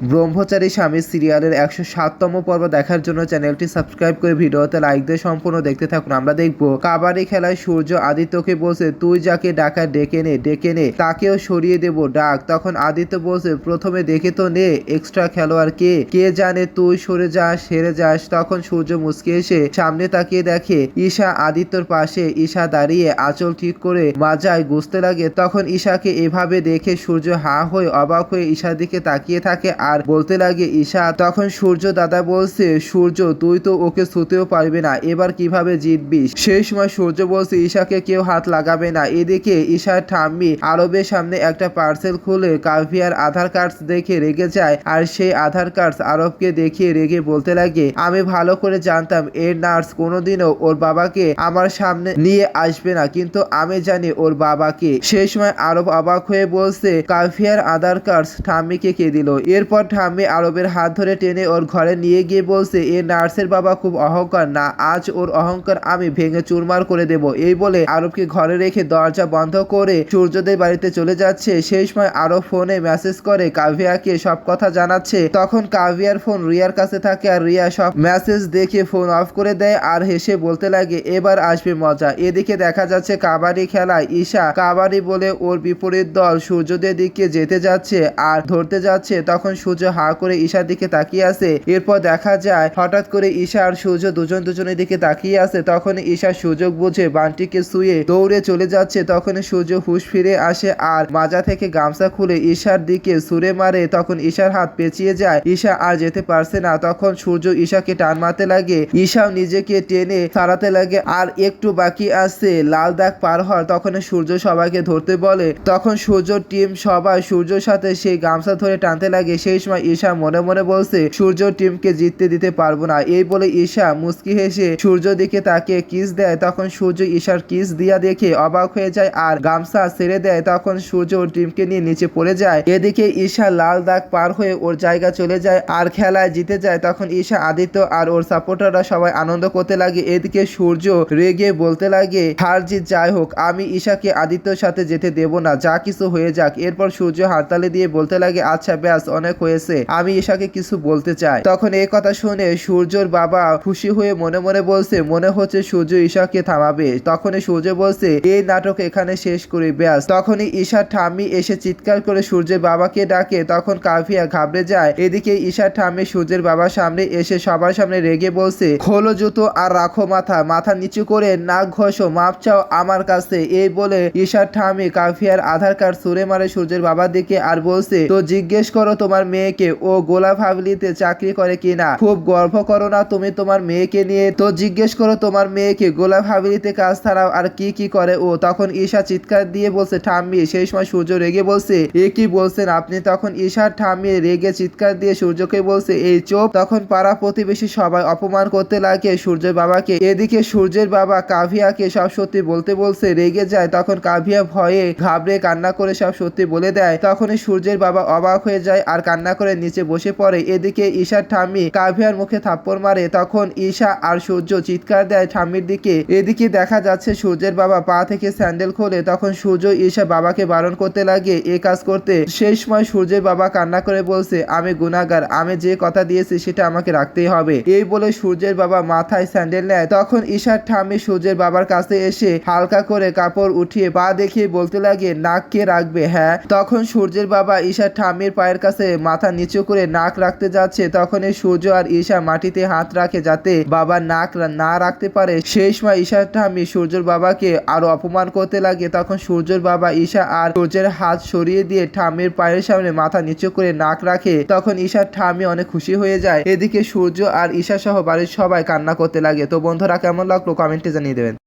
ব্রহ্মচারী স্বামী সিরিয়ালের ১০৭তম পর্ব দেখার জন্য চ্যানেলটি সাবস্ক্রাইব করে ভিডিওতে লাইক দিয়ে সম্পূর্ণ দেখতে থাকুন। আমরা দেখব কাবাডি খেলায় সূর্য আদিত্যকে বলছে তুই যাকে ডাকা ডেকে নে তাকেও সরিয়ে দেব ডাক। তখন আদিত্য বলছে প্রথমে দেখে তো নে এক্সট্রা খেলোয়াড় কে জানে তুই সরে যাস হেরে যাস। তখন সূর্য মুচকে এসে সামনে তাকিয়ে দেখে ঈশা আদিত্যর পাশে। ঈশা দাঁড়িয়ে আঁচল ঠিক করে মাজায় গুছতে লাগে। তখন ঈশাকে এভাবে দেখে সূর্য হা হয়ে অবাক হয়ে ঈশার দিকে তাকিয়ে থাকে আর বলতে লাগে ঈশা। তখন সূর্য দাদা বলছে সূর্য তুই তো ওকে ছুতেও পারবি না, এবার কিভাবে জিতবি। সেই সময় সূর্য বলছে ঈশাকে কেউ হাত লাগাবে না। এদিকে ঈশার ঠাম্মি আরবের সামনে একটা পার্সেল খুলে কাভিয়ার আধার কার্ড দেখে রেগে যায় আর সেই আধার কার্ড আরবকে দেখিয়ে রেগে বলতে লাগে আমি ভালো করে জানতাম এর নার্স কোনোদিনও ওর বাবাকে আমার সামনে নিয়ে আসবে না, কিন্তু আমি জানি ওর বাবাকে। সেই সময় আরব অবাক হয়ে বলছে কাভিয়ার আধার কার্ড ঠাম্মিকে কে দিল। এরপর ঠাম্মি আরবের হাত ধরে টেনে ওর ঘরে নিয়ে গিয়ে বলছে এ নার্সের বাবা খুব অহংকার না, আজ ওর অহংকার আমি ভেঙে চুরমার করে দেব। এই বলে আরবকে ঘরে রেখে দরজা বন্ধ করে সূর্যদের বাড়িতে চলে যাচ্ছে। সেই সময় আরব ফোনে মেসেজ করে কাভিয়াকে সব কথা জানাচ্ছে। তখন কাভিয়ার ফোন রিয়ার কাছে থাকে আর রিয়া সব মেসেজ দেখে ফোন অফ করে দেয় আর হেসে বলতে লাগে এবার আসবে মজা। এদিকে দেখা যাচ্ছে কাবাডি খেলায় ঈশা কাবাডি বলে ওর বিপরীত দল সূর্যদের দিকে যেতে যাচ্ছে আর ধরতে যাচ্ছে। তখন সূর্য হা করে ঈশার দিকে তাকিয়ে আছে। এরপর দেখা যায় হঠাৎ করে ঈশা আর সূর্য দুজনের দিকে তাকিয়ে আছে। তখন ঈশা সুযোগ বুঝে বান্টিকে শুয়ে দৌড়ে চলে যাচ্ছে। তখন সূর্য হুঁশ ফিরে আসে আর মাজা থেকে গামছা খুলে ঈশার দিকে ছুঁড়ে মারে। তখন ঈশার হাত পেঁচিয়ে যায়, ঈশা আর যেতে পারছে না। তখন সূর্য ঈশাকে টান মারতে লাগে, ঈশাও নিজেকে টেনে ছাড়াতে লাগে আর একটু বাকি আছে লাল দাগ পার হওয়ার। তখন সূর্য সবাইকে ধরতে বলে। তখন সূর্যর টিম সবাই সূর্যর সাথে সেই গামছা ধরে টানতে লাগে। সেই সময় ঈশা মনে মনে বলছে সূর্য টিমকে জিততে দিতে পারবো না। এই বলে ঈশা মুচকি হেসে সূর্য দিকে তাকে কিস দেয়। তখন সূর্য ঈশার কিস দিয়া দেখে অবাক হয়ে যায় আর গামছা ছেড়ে দেয়। তখন সূর্য ওর টিমকে নিয়ে নিচে পড়ে যায়। এদিকে ঈশা লাল দাগ পার হয়ে ওর জায়গা চলে যায় আর খেলায় জিতে যায়। তখন ঈশা আদিত্য আর ওর সাপোর্টাররা সবাই আনন্দ করতে লাগে। এদিকে সূর্য রেগে বলতে লাগে হার জিত যাই হোক আমি ঈশাকে আদিত্যর সাথে যেতে দেব না, যা কিছু হয়ে যাক। এরপর সূর্য হাততালি দিয়ে বলতে লাগে আচ্ছা ব্যাস অনেক হয়েছে, আমি ঈশাকে কিছু বলতে চাই। তখন এই কথা শুনে সূর্যর বাবা খুশি হয়ে মনে মনে বলছে মনে হচ্ছে সূর্য ঈশাকে থামাবে। তখনই সূর্য বলছে এই নাটক এখানে শেষ করি ব্যাস। তখনই ঈশার ঠাম্মি এসে চিৎকার করে সূর্যের বাবাকে ডাকে। তখন কাভিয়া ঘাবড়ে যায়। এদিকে ঈশার ঠাম্মি সূর্যের বাবার সামনে এসে সবার সামনে রেগে বলছে খোলো জুতো আর রাখো মাথা নিচু করে নাক ঘষো, মাপ চাও আমার কাছে। এই বলে ঈশার ঠাম্মি কাভিয়ার আধার কার্ড ছুঁড়ে মারে সূর্যের বাবার দিকে আর বলছে তো জিজ্ঞেস করো তোমার মেয়েকে ও গোলাপ হাভলিতে চাকরি করে কিনা, খুব গর্ব করো না তুমি তোমার মেয়েকে নিয়ে, তো জিজ্ঞেস করো তোমার মেয়েকে গোলাপ হাভলিতে কাজ ছাড়াও আর কি করে ও। তখন ঈশা চিৎকার দিয়ে বলছে ঠাম্মি। সেই সময় সূর্য রেগে বলছে এ কি বলছেন আপনি। তখন ঈশার ঠাম্মি রেগে চিৎকার দিয়ে সূর্যকে বলছে এই চোপ। তখন পাড়া প্রতিবেশী সবাই অপমান করতে লাগে সূর্যের বাবাকে। এদিকে সূর্যের বাবা কাভিয়াকে সব সত্যি বলতে বলছে রেগে যায়। তখন কাভিয়া ভয়ে ঘাবড়ে কান্না করে সব সত্যি বলে দেয়। তখনই সূর্যের বাবা অবাক হয়ে যায় আর কান্না করে নিচে বসে পড়ে। এদিকে ঈশার ঠাম্মি কাভিয়ার মুখে থাপ্পড় মারে। তখন ঈশা আর সূর্য চিৎকার দেয় ঠাম্মির দিকে। এদিকে দেখা যাচ্ছে সূর্যের বাবা পা থেকে স্যান্ডেল খোলে। তখন সূর্য ঈশা বাবাকে বারণ করতে লাগে এ কাজ করতে। সেই সময় সূর্যের বাবা কান্না করে বলছে আমি গুনাহগার, আমি যে কথা দিয়েছি সেটা আমাকে রাখতেই হবে। এই বলে সূর্যের বাবা মাথায় স্যান্ডেল নেয়। তখন ঈশার ঠাম্মি সূর্যের বাবার কাছে এসে হালকা করে কাপড় উঠিয়ে পা দেখিয়ে বলতে লাগে নাক কে রাখবে হ্যাঁ। তখন সূর্যের বাবা ঈশার ঠাম্মির পায়ের কাছে মাথা নিচু করে নাক রাখতে যাচ্ছে। তখনই সূর্য আর ঈশা মাটিতে হাত রাখে যাতে বাবা নাক না রাখতে পারে। সেই সময় ঈশার ঠাম্মি সূর্যের বাবাকে আরো অপমান করতে লাগে। তখন সূর্যের বাবা ঈশা আর সূর্যের হাত সরিয়ে দিয়ে ঠাম্মির পায়ের সামনে মাথা নিচু করে নাক রাখে। তখন ঈশার ঠাম্মি অনেক খুশি হয়ে যায়। এদিকে সূর্য আর ঈশা সহ বাড়ির সবাই কান্না করতে লাগে। তো বন্ধুরা কেমন লাগলো কমেন্টে জানিয়ে দেবেন।